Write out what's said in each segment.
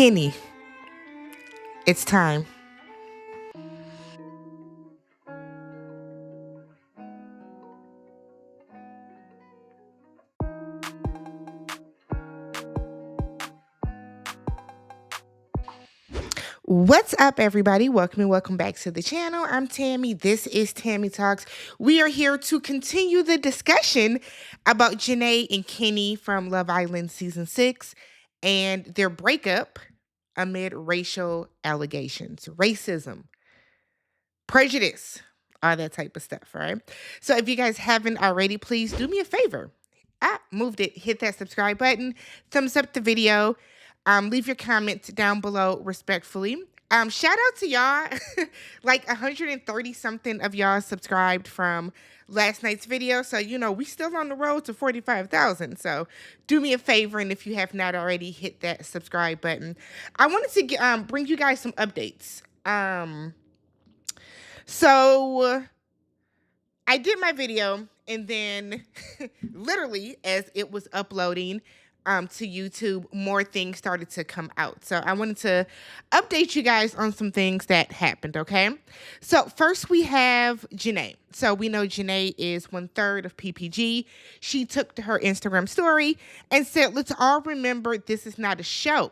Kenny, it's time. What's up, everybody? Welcome back to the channel. I'm Tammy. This is Tammy Talks. We are here to continue the discussion about Janae and Kenny from Love Island Season 6 and their breakup amid racial allegations, racism, prejudice, all that type of stuff, right? So if you guys haven't already, please do me a favor. I moved it. Hit that subscribe button. Thumbs up the video. Leave your comments down below respectfully. Shout out to y'all. Like 130 something of y'all subscribed from last night's video. So, we still on the road to 45,000. So do me a favor. And if you have not already, hit that subscribe button. I wanted to bring you guys some updates. So I did my video, and then literally as it was uploading to YouTube, more things started to come out. So I wanted to update you guys on some things that happened, okay? So first we have Janae. So we know Janae is 1/3 of PPG. She took to her Instagram story and said, let's all remember this is not a show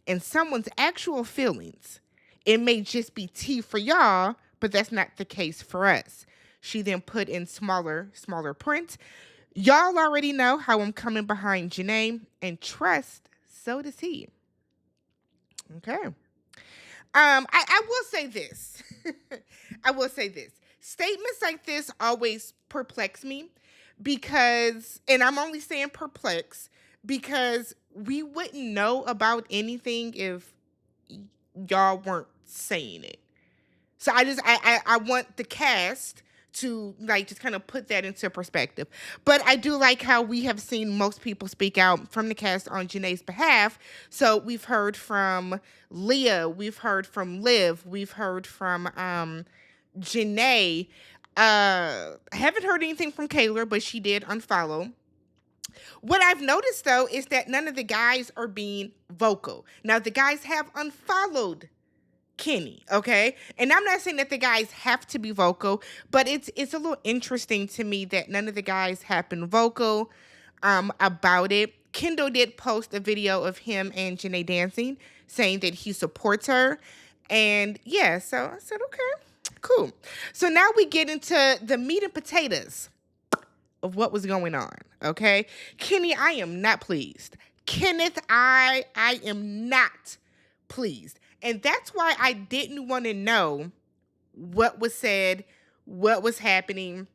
and someone's actual feelings. It may just be tea for y'all, but that's not the case for us. She then put in smaller print. Y'all already know how I'm coming behind Janae, and trust, so does he. Okay. I will say this. I will say this. Statements like this always perplex me because, and I'm only saying perplex, because we wouldn't know about anything if y'all weren't saying it. So I want the cast to just kind of put that into perspective. But I do like how we have seen most people speak out from the cast on Janae's behalf. So we've heard from Leah, we've heard from Liv, we've heard from Janae. Haven't heard anything from Kayla, but she did unfollow. What I've noticed, though, is that none of the guys are being vocal. Now, the guys have unfollowed Kenny, okay? And I'm not saying that the guys have to be vocal, but it's a little interesting to me that none of the guys have been vocal about it. Kendall did post a video of him and Janae dancing, saying that he supports her. And yeah, so I said, okay, cool. So now we get into the meat and potatoes of what was going on, okay? Kenny, I am not pleased. Kenneth, I am not pleased. And that's why I didn't want to know what was said, what was happening.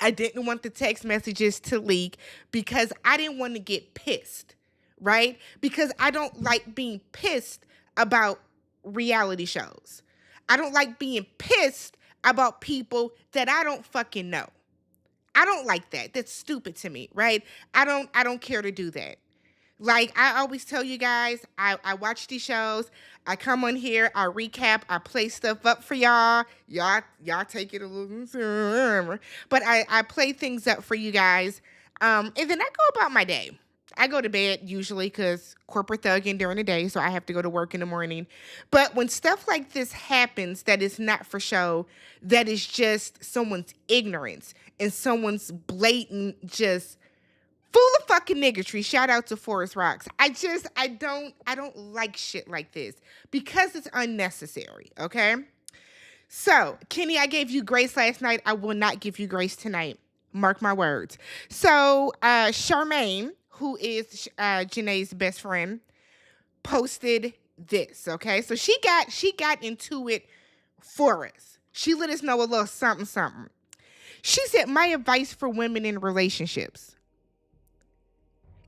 I didn't want the text messages to leak because I didn't want to get pissed, right? Because I don't like being pissed about reality shows. I don't like being pissed about people that I don't fucking know. I don't like that. That's stupid to me, right? I don't care to do that. Like I always tell you guys, I watch these shows. I come on here, I recap, I play stuff up for y'all. Y'all take it a little, but I play things up for you guys. And then I go about my day. I go to bed usually because corporate thugging during the day, so I have to go to work in the morning. But when stuff like this happens that is not for show, that is just someone's ignorance and someone's blatant just full of fucking niggatry. Shout out to Forest Rocks. I don't like shit like this because it's unnecessary, okay? So, Kenny, I gave you grace last night. I will not give you grace tonight. Mark my words. So, Charmaine, who is Janae's best friend, posted this, okay? So she got into it for us. She let us know a little something. She said, my advice for women in relationships: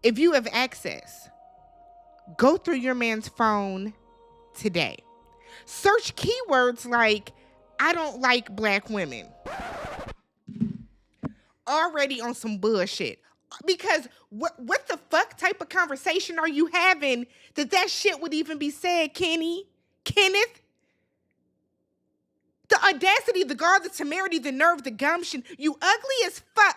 if you have access, go through your man's phone today. Search keywords like, I don't like black women. Already on some bullshit. Because what the fuck type of conversation are you having that shit would even be said, Kenneth? The audacity, the gall, the temerity, the nerve, the gumption. You ugly as fuck.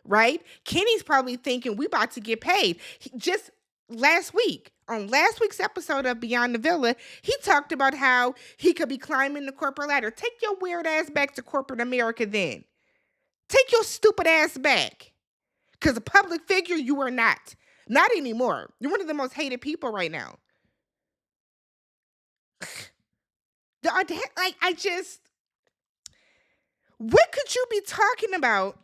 right? Kenny's probably thinking we about to get paid. Just last week, on last week's episode of Beyond the Villa, he talked about how he could be climbing the corporate ladder. Take your weird ass back to corporate America then. Take your stupid ass back. Because a public figure, you are not. Not anymore. You're one of the most hated people right now. Like, what could you be talking about?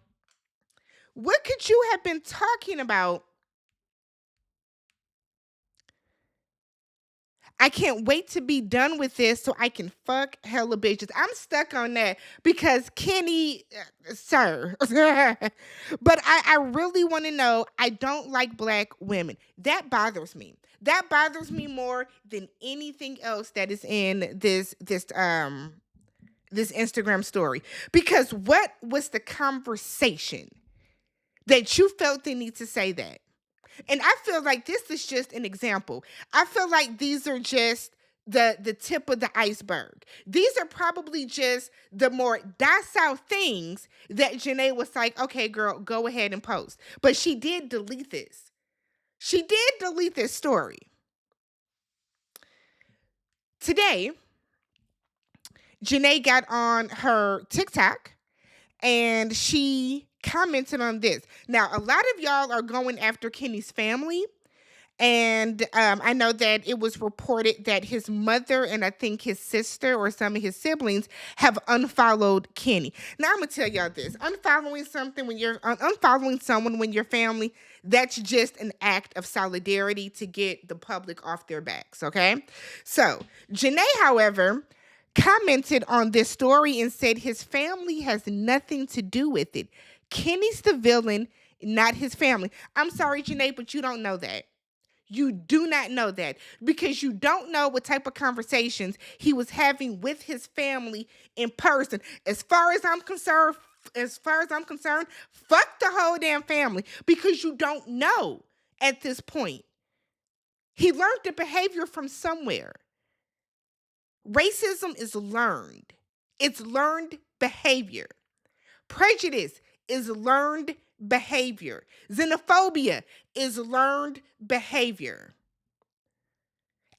What could you have been talking about? I can't wait to be done with this so I can fuck hella bitches. I'm stuck on that because Kenny, sir. But I really want to know, I don't like black women. That bothers me. That bothers me more than anything else that is in this Instagram story. Because what was the conversation that you felt the need to say that? And I feel like this is just an example. I feel like these are just the tip of the iceberg. These are probably just the more docile things that Janae was like, okay, girl, go ahead and post. But she did delete this. She did delete this story. Today, Janae got on her TikTok and she commented on this. Now, a lot of y'all are going after Kenny's family. And I know that it was reported that his mother and I think his sister or some of his siblings have unfollowed Kenny. Now, I'm going to tell y'all this. Unfollowing someone when you're family, that's just an act of solidarity to get the public off their backs, okay? So, Janae, however, commented on this story and said his family has nothing to do with it. Kenny's the villain, not his family. I'm sorry, Janae, but you don't know that. You do not know that because you don't know what type of conversations he was having with his family in person. As far as I'm concerned, fuck the whole damn family because you don't know at this point. He learned the behavior from somewhere. Racism is learned. It's learned behavior. Prejudice is learned behavior. Xenophobia is learned behavior.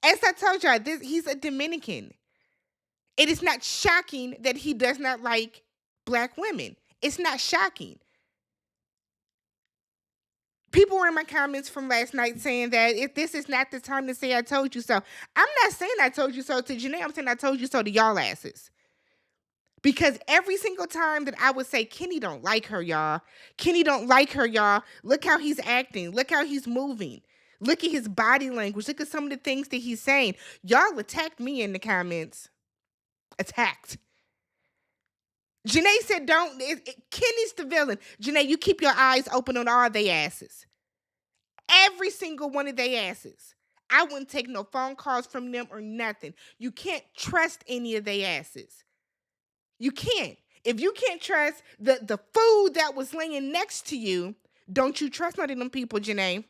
As I told y'all, he's a Dominican. It is not shocking that he does not like black women. It's not shocking. People were in my comments from last night saying that if this is not the time to say I told you so. I'm not saying I told you so to Janae. I'm saying I told you so to y'all asses. Because every single time that I would say, Kenny don't like her, y'all. Kenny don't like her, y'all. Look how he's acting. Look how he's moving. Look at his body language. Look at some of the things that he's saying. Y'all attacked me in the comments. Attacked. Janae said, Kenny's the villain. Janae, you keep your eyes open on all they asses. Every single one of they asses. I wouldn't take no phone calls from them or nothing. You can't trust any of they asses. You can't. If you can't trust the food that was laying next to you, don't you trust none of them people, Janae.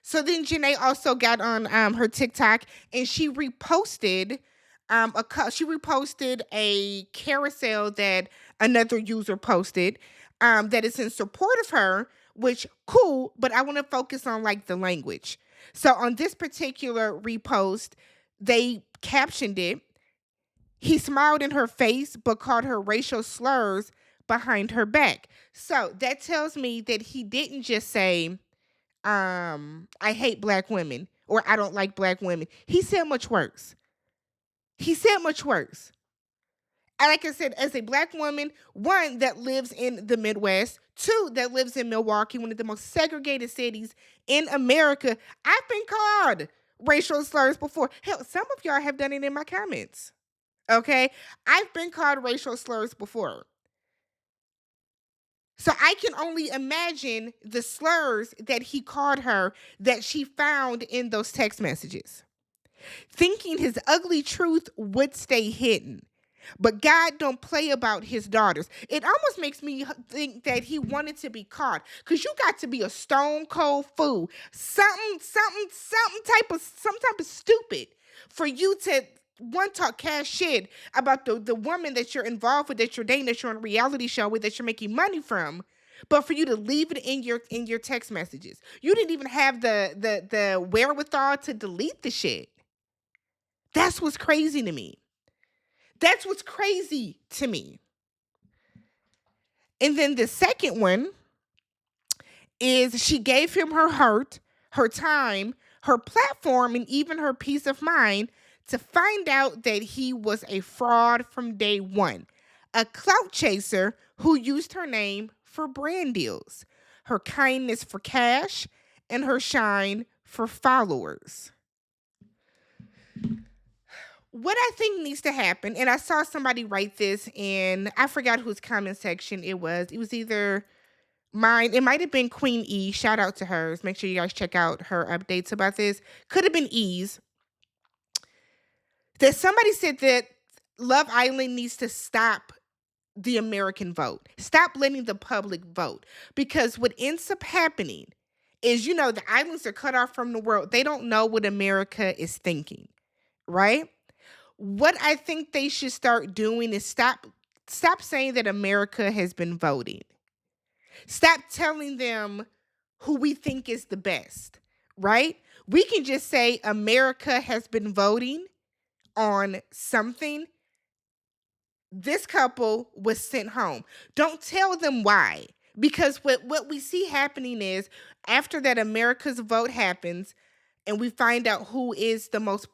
So then Janae also got on her TikTok and she reposted a carousel that another user posted that is in support of her, which cool, but I want to focus on like the language. So on this particular repost, they captioned it, he smiled in her face, but called her racial slurs behind her back. So that tells me that he didn't just say, I hate black women or I don't like black women. He said much worse. And like I said, as a black woman, one that lives in the Midwest, two that lives in Milwaukee, one of the most segregated cities in America, I've been called racial slurs before. Hell, some of y'all have done it in my comments. Okay, I've been called racial slurs before. So I can only imagine the slurs that he called her that she found in those text messages. Thinking his ugly truth would stay hidden. But God don't play about his daughters. It almost makes me think that he wanted to be caught. Because you got to be a stone cold fool. Some type of stupid for you to talk cash shit about the woman that you're involved with, that you're dating, that you're on a reality show with, that you're making money from, but for you to leave it in your text messages. You didn't even have the wherewithal to delete the shit. That's what's crazy to me. That's what's crazy to me. And then the second one is she gave him her heart, her time, her platform, and even her peace of mind to find out that he was a fraud from day one, a clout chaser who used her name for brand deals, her kindness for cash, and her shine for followers. What I think needs to happen, and I saw somebody write this in, I forgot whose comment section it was. It was either mine, it might have been Queen E. Shout out to hers. Make sure you guys check out her updates about this. Could have been E's. That somebody said that Love Island needs to stop the American vote. Stop letting the public vote. Because what ends up happening is, the islands are cut off from the world. They don't know what America is thinking, right? What I think they should start doing is stop saying that America has been voting. Stop telling them who we think is the best, right? We can just say America has been voting on something. This couple was sent home. Don't tell them why. Because what we see happening is, after that America's vote happens, and we find out who is some of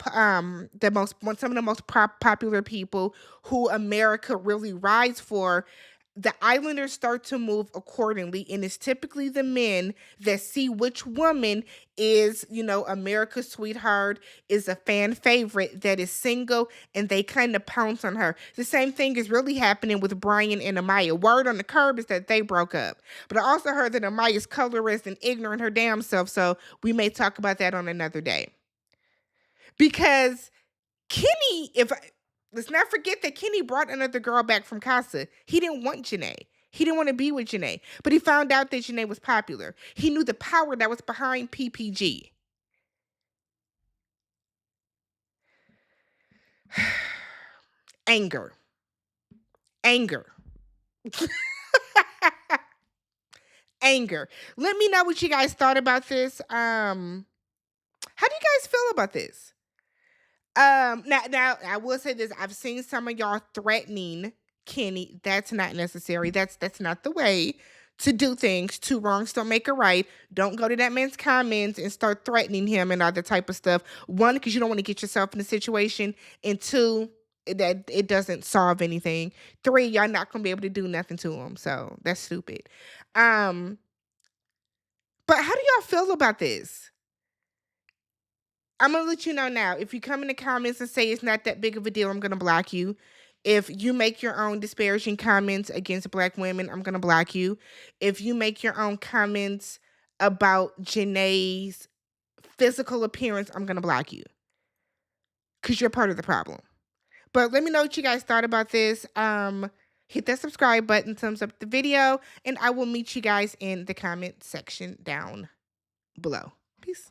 the most popular people who America really rides for, the islanders start to move accordingly, and it's typically the men that see which woman is, America's sweetheart, is a fan favorite, that is single, and they kind of pounce on her. The same thing is really happening with Brian and Amaya. Word on the curb is that they broke up. But I also heard that Amaya's colorist and ignorant her damn self, so we may talk about that on another day. Because Kenny, let's not forget that Kenny brought another girl back from Casa. He didn't want Janae. He didn't want to be with Janae. But he found out that Janae was popular. He knew the power that was behind PPG. Anger. Anger. Let me know what you guys thought about this. How do you guys feel about this? Now I will say this. I've seen some of y'all threatening Kenny. That's not necessary. That's not the way to do things. Two wrongs don't make a right. Don't go to that man's comments and start threatening him and all that type of stuff. One, because you don't want to get yourself in a situation. And two, that it doesn't solve anything. Three, y'all not gonna be able to do nothing to him. So that's stupid. But how do y'all feel about this? I'm going to let you know now. If you come in the comments and say it's not that big of a deal, I'm going to block you. If you make your own disparaging comments against Black women, I'm going to block you. If you make your own comments about Janae's physical appearance, I'm going to block you. Because you're part of the problem. But let me know what you guys thought about this. Hit that subscribe button, thumbs up the video, and I will meet you guys in the comment section down below. Peace.